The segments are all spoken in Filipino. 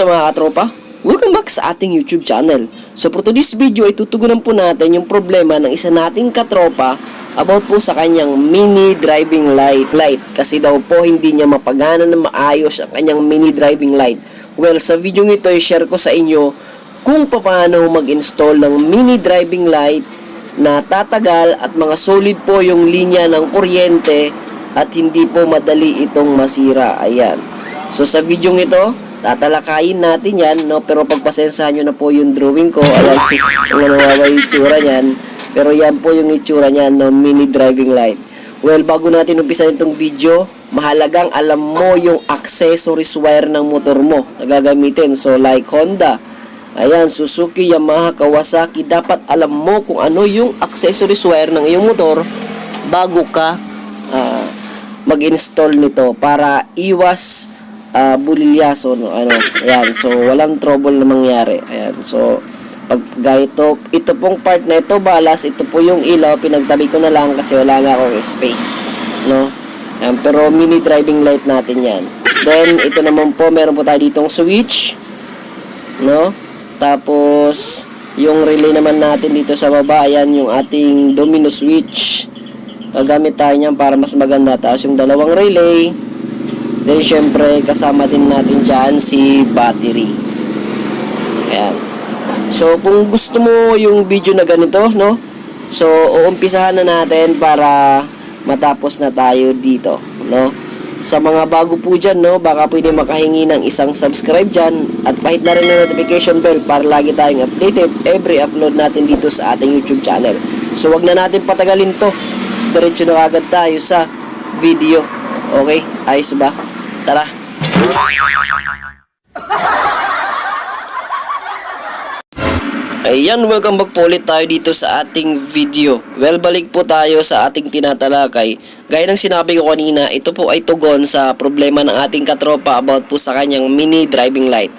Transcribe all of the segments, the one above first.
Kamusta mga katropa? Welcome back sa ating YouTube channel. So for today's video ay tutugunan po natin yung problema ng isa nating katropa about po sa kanyang mini driving light. Kasi daw po hindi niya mapagana na maayos ang kanyang mini driving light. Well, sa video ito ay share ko sa inyo kung paano mag-install ng mini driving light na tatagal at mga solid po yung linya ng kuryente at hindi po madali itong masira. Ayan. So sa video ito, tatalakayin natin yan, no? Pero pagpasensahan nyo na po yung drawing ko. Ayan, kung nawawa yung itsura nyan. Pero yan po yung itsura nyan, no? Mini driving light. Well, bago natin umpisan itong video, mahalagang alam mo yung accessories wire ng motor mo na gagamitin. So like Honda, ayan, Suzuki, Yamaha, Kawasaki, dapat alam mo kung ano yung accessories wire ng iyong motor bago ka mag-install nito para iwas bulilyaso, no? Ayan, so walang trouble na mangyari. Ayan, so pag ganito, ito pong part na ito balas, ito po yung ilaw, pinagtabi ko na lang kasi wala nga akong space, no? Ayan, pero mini driving light natin yan. Then ito naman po, meron po tayo ditong switch, no? Tapos yung relay naman natin dito sa baba, ayan yung ating domino switch. Gagamit tayo niyan para mas maganda. Tapos yung dalawang relay. Then syempre kasama din natin dyan si battery. Ayan. So kung gusto mo yung video na ganito, no? So uumpisahan na natin para matapos na tayo dito, no? Sa mga bago po dyan, no? Baka pwede makahingi ng isang subscribe dyan. At pahit na rin ng notification bell para lagi tayong updated every upload natin dito sa ating YouTube channel. So wag na natin patagalin to. Diretso na agad tayo sa video. Okay? Ayos ba? Tara! Ayan, welcome back po ulit tayo dito sa ating video. Well, balik po tayo sa ating tinatalakay. Gaya ng sinabi ko kanina, ito po ay tugon sa problema ng ating katropa about po sa kanyang mini driving light.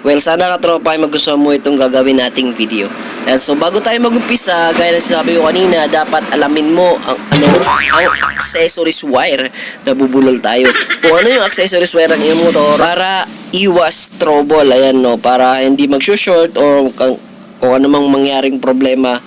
Well, sana katropa ay magustuhan mo itong gagawin nating video. And so bago tayo mag-umpisa, gaya ng sinabi ko kanina, dapat alamin mo ang accessories wire na bubulol tayo. Kung ano yung accessories wire ng iyong motor para iwas trouble, ayan, no, para hindi mag-short or kung ano mang mangyaring problema,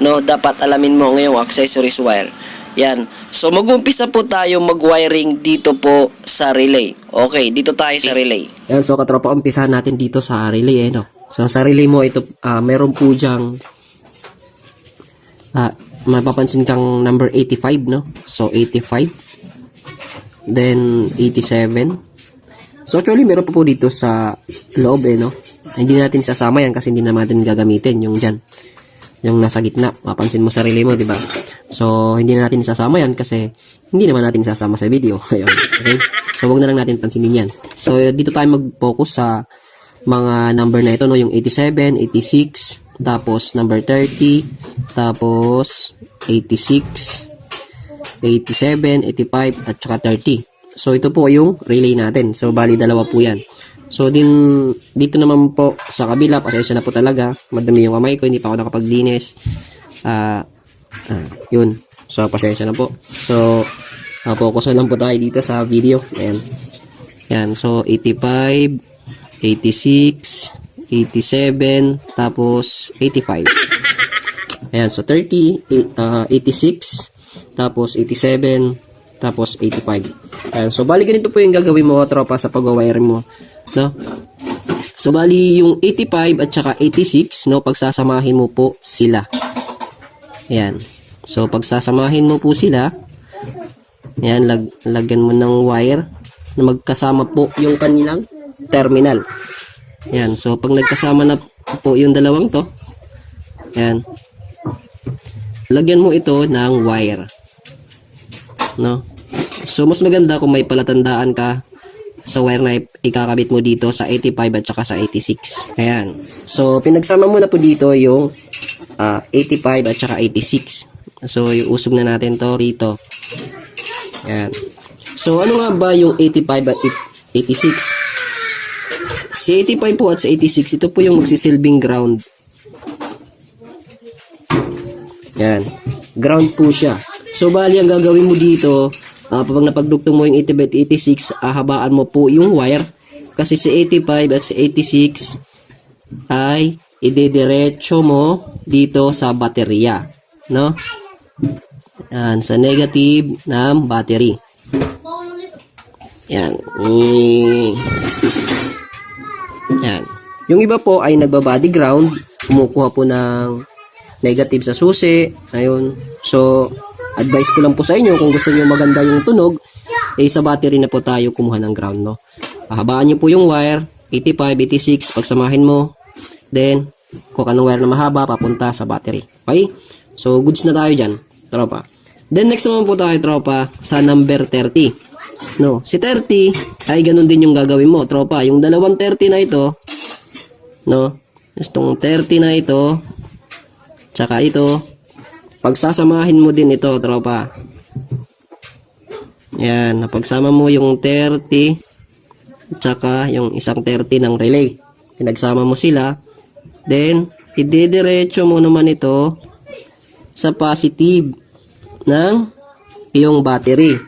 no, dapat alamin mo ang iyong accessories wire. Yan. So mag-umpisa po tayo mag-wiring dito po sa relay. Okay, dito tayo sa relay. Yan, so katropa, umpisahan natin dito sa relay, no. So sa relay mo ito, meron po diyang mapapansin kang number 85, no. So 85. Then 87. So actually meron po dito sa loob, no. Hindi natin sasama yan kasi hindi natin gagamitin yung dyan. Yung nasa gitna, mapansin mo sa relay mo, di ba? So, hindi na natin isasama yan kasi hindi naman natin isasama sa video. Ayun, okay? So, wag na lang natin pansinin yan. So, dito tayo mag-focus sa mga number na ito, no? Yung 87, 86, tapos number 30, tapos 86, 87, 85, at saka 30. So, ito po yung relay natin. So, bali dalawa po yan. So, dito naman po sa kabila, pasensya na po talaga. Madami yung kamay ko, hindi pa ako nakapaglinis. Yun. So, pasensya na po. So, focus na lang po tayo dito sa video. Ayan. Yan. So, 85, 86, 87, tapos 85. Ayan. So, 30, 86, tapos 87, tapos 85. Ayan. So, bali ganito po yung gagawin mo, tropa, sa pag-wire mo. No? So, bali yung 85 at saka 86, no, pagsasamahin mo po sila. Ayan. So, pagsasamahin mo po sila, ayan, lagyan mo ng wire na magkasama po yung kanilang terminal. Ayan. So, pag nagkasama na po yung dalawang to, ayan, lagyan mo ito ng wire. No? So, mas maganda kung may palatandaan ka sa wire na ikakabit mo dito sa 85 at saka sa 86. Ayan. So, pinagsama mo na po dito yung 85 at saka 86. So, iusog na natin to rito. Ayan. So, ano nga ba yung 85 at 86? Si 85 po at sa 86, ito po yung magsisilbing ground. Ayan. Ground po siya. So, bali, ang gagawin mo dito, kapag napagdugtong mo yung 85 at 86, habaan mo po yung wire Kasi si 85 at si 86 ay idediretso mo dito sa baterya, no? Yan, sa negative ng battery. Yan. Yan. Yung iba po ay nagbabody ground, kumukuha po ng negative sa susi. Ayun. So, advice ko lang po sa inyo kung gusto niyo maganda yung tunog, sa battery na po tayo kumuha ng ground, no? Pahabaan niyo po yung wire, 85, 86, pagsamahin mo. Then, kung anong wire na mahaba, papunta sa battery. Okay? So, goods na tayo dyan, tropa. Then, next naman po tayo, tropa, sa number 30. No, si 30 ay ganun din yung gagawin mo, tropa. Yung dalawang 30 na ito, no, itong 30 na ito, tsaka ito, pagsasamahin mo din ito, tropa. Yan, napagsama mo yung 30, tsaka yung isang 30 ng relay. Pinagsama mo sila, then, idediretso mo naman ito sa positive ng iyong battery.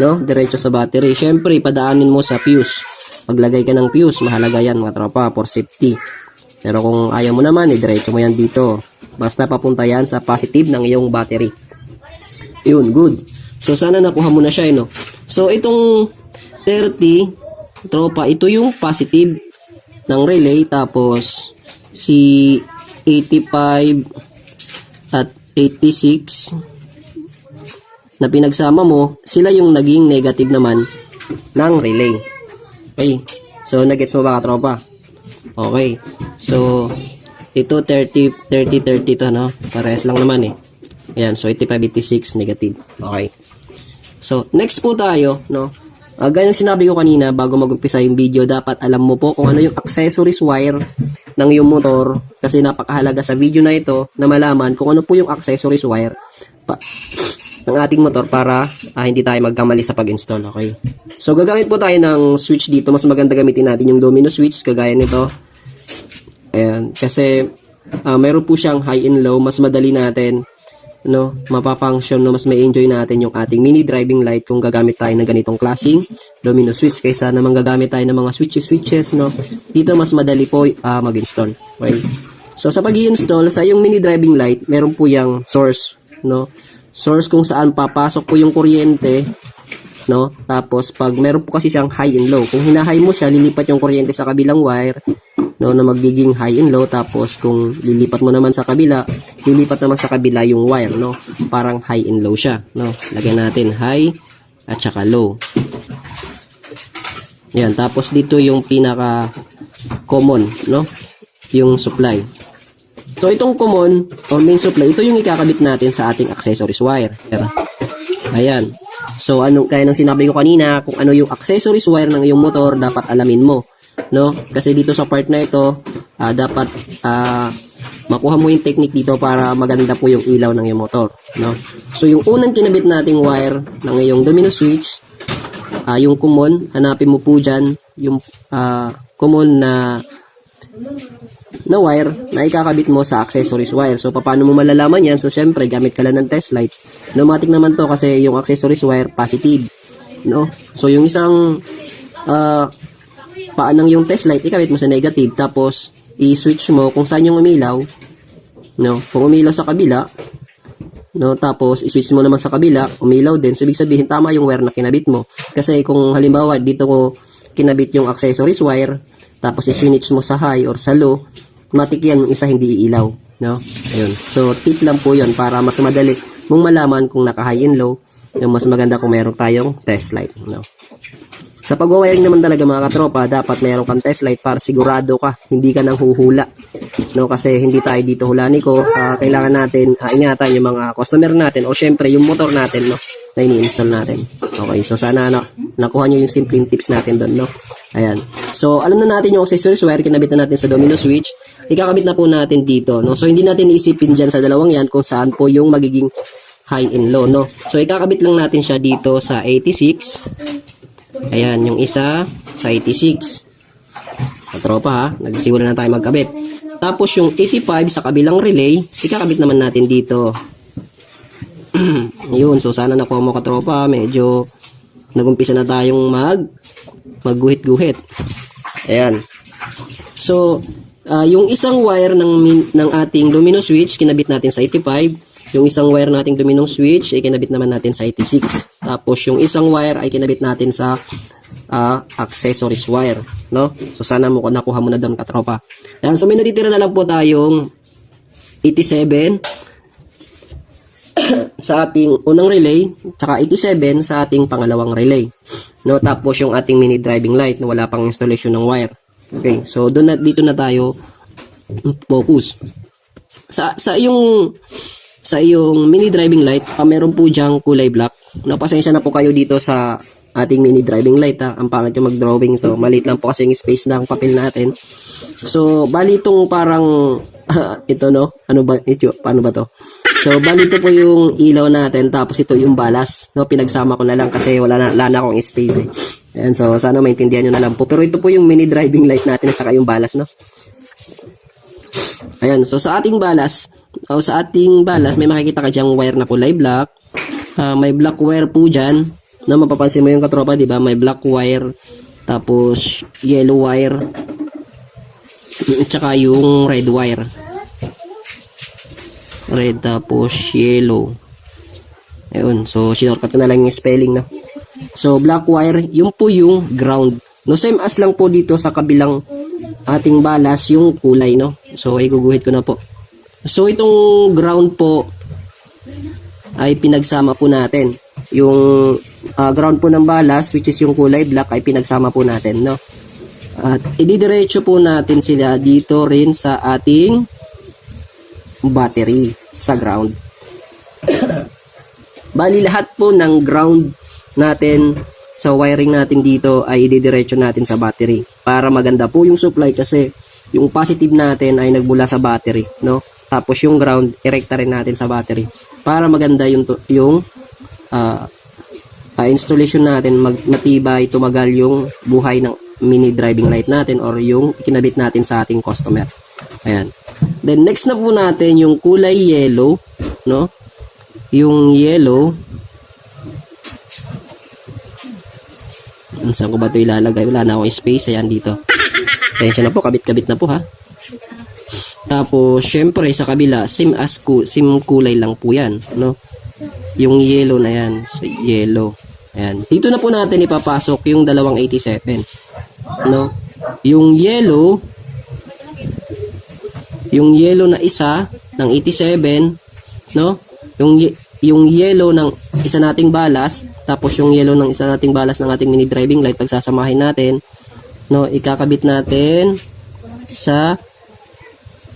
No, diretso sa battery. Syempre, padaanin mo sa fuse. Paglagay ka ng fuse, mahalaga yan mga tropa for safety. Pero kung ayaw mo naman, diretso mo yan dito. Basta papunta yan sa positive ng iyong battery. Yun, good. So, sana nakuha mo na siya, no? So, itong 30, tropa, ito yung positive ng relay. Tapos, si 85 at 86 na pinagsama mo, sila yung naging negative naman ng relay. Okay. So, nagets mo ba ka, tropa? Okay. So, ito 30 to, no? Parehas lang naman eh. Ayan. So, 85, 86 negative. Okay. So, next po tayo, no? Gaya ng sinabi ko kanina, bago mag-umpisa yung video, dapat alam mo po kung ano yung accessories wire ng iyong motor. Kasi napakahalaga sa video na ito na malaman kung ano po yung accessories wire ng ating motor para hindi tayo magkamali sa pag-install, okay? So, gagamit po tayo ng switch dito. Mas maganda gamitin natin yung domino switch, kagaya nito. Ayan, kasi mayroon po siyang high and low. Mas madali natin, no, mapafunction, no, mas may enjoy natin yung ating mini driving light kung gagamit tayo ng ganitong klaseng domino switch kaysa naman gagamit tayo ng mga switches, no. Dito mas madali po mag-install, okay? So, sa pag-i-install, sa yung mini driving light, meron po yung source, no. Source kung saan papasok po yung kuryente, no? Tapos pag meron po kasi siyang high and low, kung hina-high mo siya, lilipat yung kuryente sa kabilang wire, no, na magiging high and low. Tapos kung lilipat mo naman sa kabila, lilipat naman sa kabila yung wire, no? Parang high and low siya, no? Lagyan natin high at saka low. Yan, tapos dito yung pinaka common, no? Yung supply. So, itong common or main supply, ito yung ikakabit natin sa ating accessories wire. Ayan. So, kaya nang sinabi ko kanina, kung ano yung accessories wire ng iyong motor, dapat alamin mo, no? Kasi dito sa part na ito, dapat makuha mo yung technique dito para maganda po yung ilaw ng iyong motor, no? So, yung unang kinabit nating wire ng iyong domino switch, yung common, hanapin mo po dyan yung common na wire na ikakabit mo sa accessories wire. So, paano mo malalaman yan? So, syempre, gamit ka lang ng test light. Pneumatic naman to kasi yung accessories wire, positive, no? So, yung isang paan ng yung test light, ikabit mo sa negative. Tapos, i-switch mo kung saan yung umilaw, no? Kung umilaw sa kabila, no? Tapos, i-switch mo naman sa kabila, umilaw din. So, ibig sabihin, tama yung wire na kinabit mo. Kasi, kung halimbawa, dito ko kinabit yung accessories wire, tapos i-switch mo sa high or sa low, matik yan yung isa hindi iilaw, no? Ayun. So, tip lang po yun para mas madali mong malaman kung naka-high and low. Yung mas maganda kung meron tayong test light, no? Sa pag-wiring naman talaga mga katropa, dapat meron kang test light para sigurado ka, hindi ka nang huhula, no? Kasi hindi tayo dito hulani ko. Kailangan natin ingatan yung mga customer natin o syempre yung motor natin, no, na ini-install natin. Okay, so sana nakuha nyo yung simpleng tips natin doon, no? Ayan. So, alam na natin yung accessories wire, kinabit na natin sa domino switch. Ikakabit na po natin dito, no? So, hindi natin iisipin dyan sa dalawang yan kung saan po yung magiging high and low, no? So, ikakabit lang natin siya dito sa 86. Ayan, yung isa sa 86. Katropa ha, nagsimula na tayo magkabit. Tapos, yung 85 sa kabilang relay, ikakabit naman natin dito. Yun, so sana nakuha mo katropa, medyo nagumpisa na tayong magguhit-guhit. Ayan. So, yung isang wire ng ating luminous switch, kinabit natin sa 85. Yung isang wire nating luminous switch, ay kinabit naman natin sa 86. Tapos, yung isang wire ay kinabit natin sa accessories wire, no? So, sana mo nakuha mo na doon, katropa. Ayan, so may natitira na lang po tayong 87 sa ating unang relay, tsaka 87 sa ating pangalawang relay, no? Tapos yung ating mini driving light na wala pang installation ng wire. Okay, so dito na tayo focus. Sa iyong mini driving light, meron po diyang kulay black. No, pasensya na po kayo dito sa ating mini driving light, ha. Ang pangit yung mag-drawing, so maliit lang po kasi yung space ng papel natin. So bali itong parang ito, no, paano ba to? So bali ito po yung ilaw natin, tapos ito yung balas, no, pinagsama ko na lang kasi wala na akong space, eh. Ayan, so sana maintindihan nyo na lang po. Pero ito po yung mini driving light natin at saka yung balas, no. Ayan, so sa ating balas may makikita ka dyang wire na kulay black. May black wire po dyan, na mapapansin mo yung katropa, di ba? May black wire, tapos yellow wire, tsaka yung red wire. Red tapos yellow. Ayun, so sinorkat ko na lang yung spelling, no. So black wire, yun po yung ground. No, same as lang po dito sa kabilang ating balas yung kulay, no. So iguguhit ko na po. So itong ground po ay pinagsama po natin. Yung ground po ng balas, which is yung kulay black, ay pinagsama po natin, no. At ididiretso po natin sila dito rin sa ating battery sa ground. Bali lahat po ng ground natin sa wiring natin dito ay ididiretso natin sa battery para maganda po yung supply, kasi yung positive natin ay nagbula sa battery, no. Tapos yung ground irekta rin natin sa battery para maganda yung installation natin, matibay, tumagal yung buhay ng mini driving light natin or yung ikinabit natin sa ating customer. Ayan. Then next na po natin yung kulay yellow, no? Yung yellow, saan ko ba ito ilalagay? Wala na akong space. Ayan, dito. Sensya na po, kabit-kabit na po, ha. Tapos syempre sa kabila, same kulay lang po yan, no? Yung yellow na yan, so yellow. Ayan. Dito na po natin ipapasok yung dalawang 87, no? Yung yellow na isa ng 87, no? Yung yellow ng isa nating balas, tapos yung yellow ng isa nating balas ng ating mini driving light, pagsasamahin natin, no, ikakabit natin sa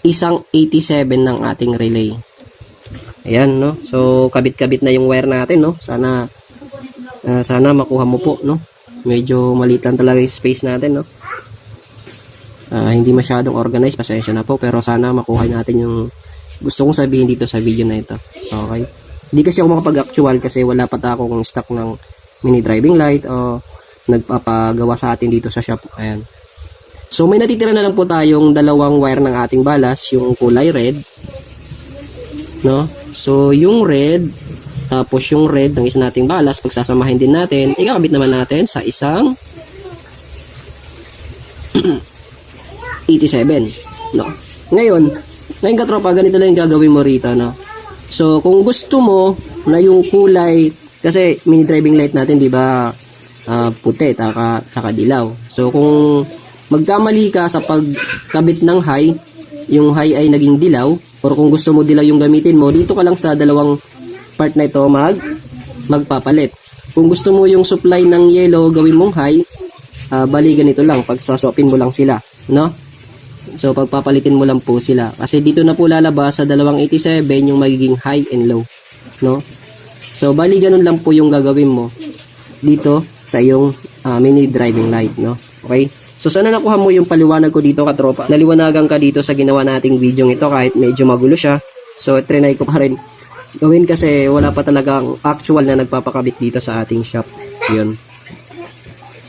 isang 87 ng ating relay. Ayan, no. So kabit-kabit na yung wire natin, no. Sana makuha mo po, no. Medyo maliit lang talaga yung space natin, no. Hindi masyadong organized, pasensya na po, pero sana makuha natin yung gusto kong sabihin dito sa video na ito. Okay? Hindi kasi ako makapag-actual kasi wala pa akong stock ng mini driving light o nagpapagawa sa atin dito sa shop. Ayan. So may natitira na lang po tayong dalawang wire ng ating balas, yung kulay red, no? So yung red, tapos yung red ng isa nating balas, pagsasamahin din natin, ikakabit naman natin sa isang 87, no? Ngayon katropa, ganito lang yung gagawin mo rito, no? So kung gusto mo na yung kulay, kasi mini driving light natin, di ba, puti, taka dilaw. So kung magkamali ka sa pagkabit ng high, yung high ay naging dilaw, or kung gusto mo dilaw yung gamitin mo, dito ka lang sa dalawang part na ito magpapalit. Kung gusto mo yung supply ng yellow gawin mong high, bali ganito lang, pagswapin mo lang sila, no? So pagpapalitin mo lang po sila, kasi dito na po lalabas sa dalawang 87 yung magiging high and low, no? So bali ganun lang po yung gagawin mo dito sa yung mini driving light, no? Okay? So sana nakuha mo yung paliwanag ko dito, katropa. Naliwanagan ka dito sa ginawa nating video ito kahit medyo magulo siya. So trinay ko pa rin gawin kasi wala pa talagang actual na nagpapakabit dito sa ating shop. Yun.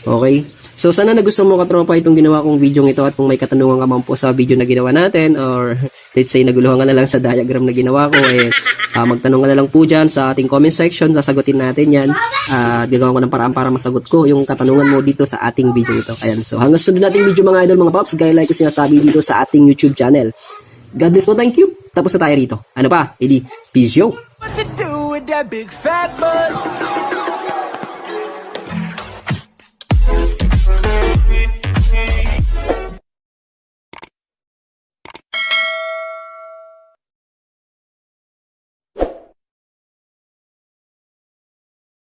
Okay? So sana nagustuhan mo katropa itong ginawa kong video ito at kung may katanungan ka man po sa video na ginawa natin or let's say naguluhan ka na lang sa diagram na ginawa ko magtanong ka na lang po dyan sa ating comment section, sasagutin natin yan gagawin ko ng paraan para masagot ko yung katanungan mo dito sa ating video ito. Ayan, so hanggang sunod nating video mga idol mga paps, gaya like ko sinasabi dito sa ating YouTube channel. God bless po, thank you. Tapos na tayo rito. Ano pa? Edi, peace yo. What to do with that big fat butt?